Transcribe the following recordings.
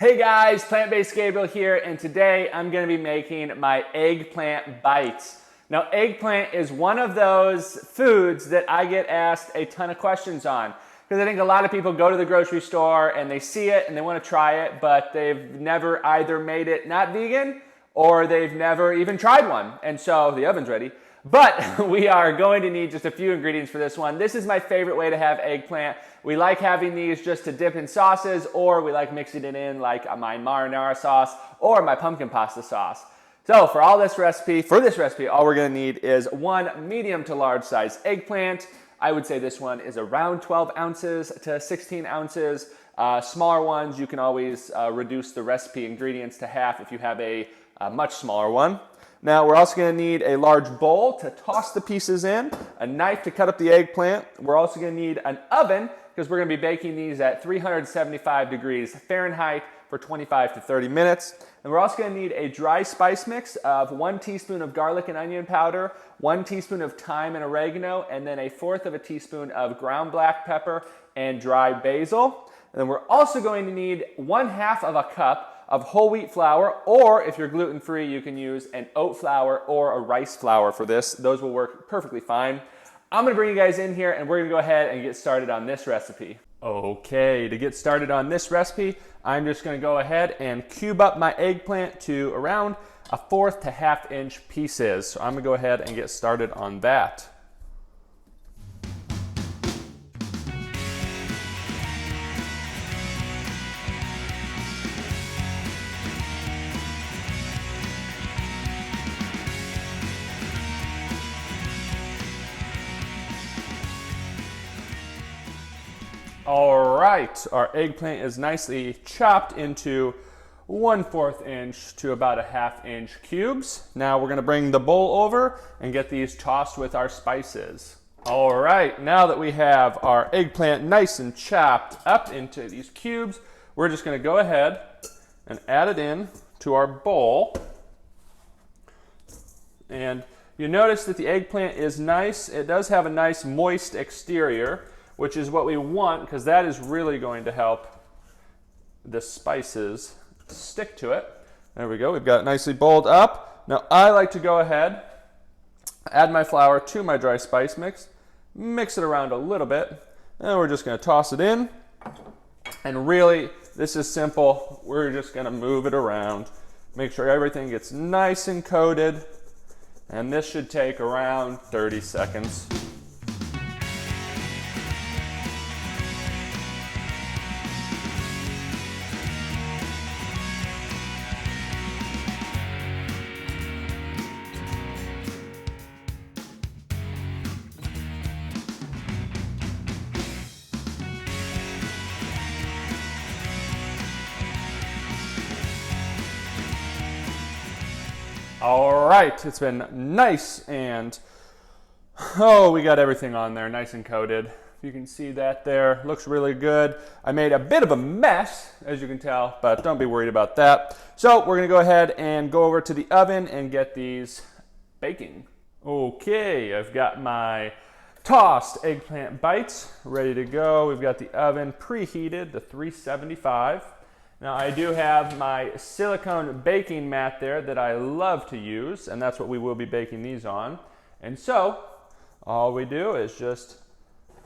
Hey guys, Plant-Based Gabriel here, and today I'm going to be making my eggplant bites. Now, eggplant is one of those foods that I get asked a ton of questions on, because I think a lot of people go to the grocery store and they see it and they want to try it, but they've never either made it not vegan or they've never even tried one. And so the oven's ready. But we are going to need just a few ingredients for this one. This is my favorite way to have eggplant. We like having these just to dip in sauces, or we like mixing it in like my marinara sauce or my pumpkin pasta sauce. So for this recipe, all we're gonna need is one medium to large size eggplant. I would say this one is around 12 ounces to 16 ounces. Smaller ones, you can always reduce the recipe ingredients to half if you have a much smaller one. Now we're also going to need a large bowl to toss the pieces in, a knife to cut up the eggplant. We're also going to need an oven because we're going to be baking these at 375 degrees Fahrenheit for 25 to 30 minutes. And we're also going to need a dry spice mix of 1 teaspoon of garlic and onion powder, 1 teaspoon of thyme and oregano, and then 1/4 teaspoon of ground black pepper and dry basil. And then we're also going to need 1/2 cup of whole wheat flour, or if you're gluten-free, you can use an oat flour or a rice flour for this. Those will work perfectly fine. I'm gonna bring you guys in here and we're gonna go ahead and get started on this recipe. Okay, to get started on this recipe, I'm just gonna go ahead and cube up my eggplant to around 1/4 to 1/2 inch pieces. So I'm gonna go ahead and get started on that. All right, our eggplant is nicely chopped into 1/4 inch to about 1/2 inch cubes. Now we're gonna bring the bowl over and get these tossed with our spices. All right, now that we have our eggplant nice and chopped up into these cubes, we're just gonna go ahead and add it in to our bowl. And you notice that the eggplant is nice. It does have a nice moist exterior, which is what we want because that is really going to help the spices stick to it. There we go, we've got it nicely bowled up. Now I like to go ahead, add my flour to my dry spice mix it around a little bit, and we're just gonna toss it in. And really, this is simple. We're just gonna move it around, make sure everything gets nice and coated, and this should take around 30 seconds. All right, it's been nice and, we got everything on there, nice and coated. You can see that there, looks really good. I made a bit of a mess, as you can tell, but don't be worried about that. So we're gonna go ahead and go over to the oven and get these baking. Okay, I've got my tossed eggplant bites ready to go. We've got the oven preheated to 375. Now I do have my silicone baking mat there that I love to use, and that's what we will be baking these on. And so all we do is just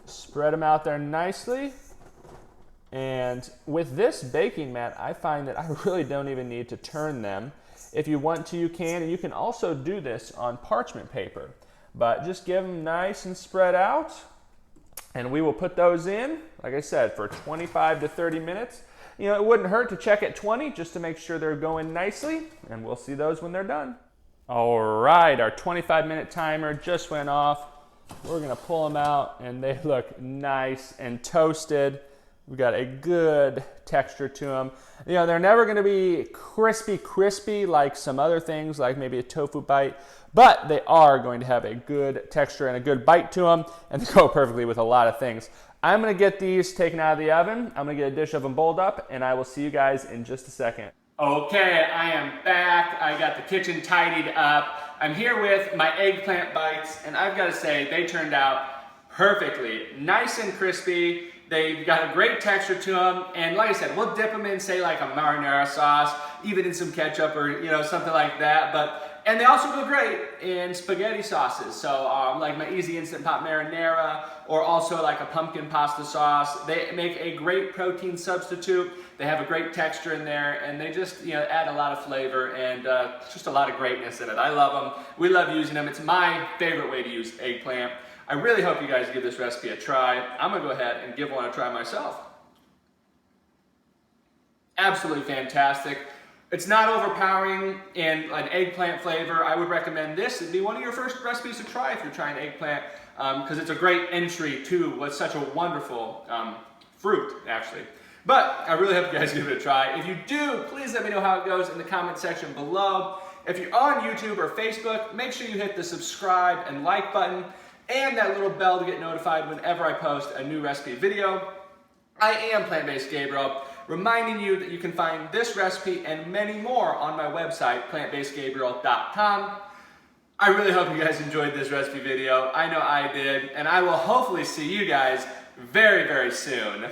spread them out there nicely. And with this baking mat, I find that I really don't even need to turn them. If you want to, you can, and you can also do this on parchment paper. But just give them nice and spread out, and we will put those in, like I said, for 25 to 30 minutes. You know, it wouldn't hurt to check at 20 just to make sure they're going nicely, and we'll see those when they're done. All right, our 25-minute timer just went off. We're gonna pull them out, and they look nice and toasted. We've got a good texture to them. You know, they're never gonna be crispy like some other things, like maybe a tofu bite, but they are going to have a good texture and a good bite to them, and they go perfectly with a lot of things. I'm gonna get these taken out of the oven. I'm gonna get a dish of them bowled up, and I will see you guys in just a second. Okay, I am back. I got the kitchen tidied up. I'm here with my eggplant bites, and I've gotta say, they turned out perfectly. Nice and crispy. They've got a great texture to them, and like I said, we'll dip them in, say, like a marinara sauce, even in some ketchup or something like that. And they also go great in spaghetti sauces. So like my Easy Instant Pot marinara, or also like a pumpkin pasta sauce. They make a great protein substitute. They have a great texture in there, and they just add a lot of flavor and just a lot of greatness in it. I love them. We love using them. It's my favorite way to use eggplant. I really hope you guys give this recipe a try. I'm gonna go ahead and give one a try myself. Absolutely fantastic. It's not overpowering in an eggplant flavor. I would recommend this. It'd be one of your first recipes to try if you're trying eggplant, because it's a great entry to what's such a wonderful fruit, actually. But I really hope you guys give it a try. If you do, please let me know how it goes in the comment section below. If you're on YouTube or Facebook, make sure you hit the subscribe and like button and that little bell to get notified whenever I post a new recipe video. I am Plant-Based Gabriel, reminding you that you can find this recipe and many more on my website, plantbasedgabriel.com. I really hope you guys enjoyed this recipe video. I know I did, and I will hopefully see you guys very, very soon.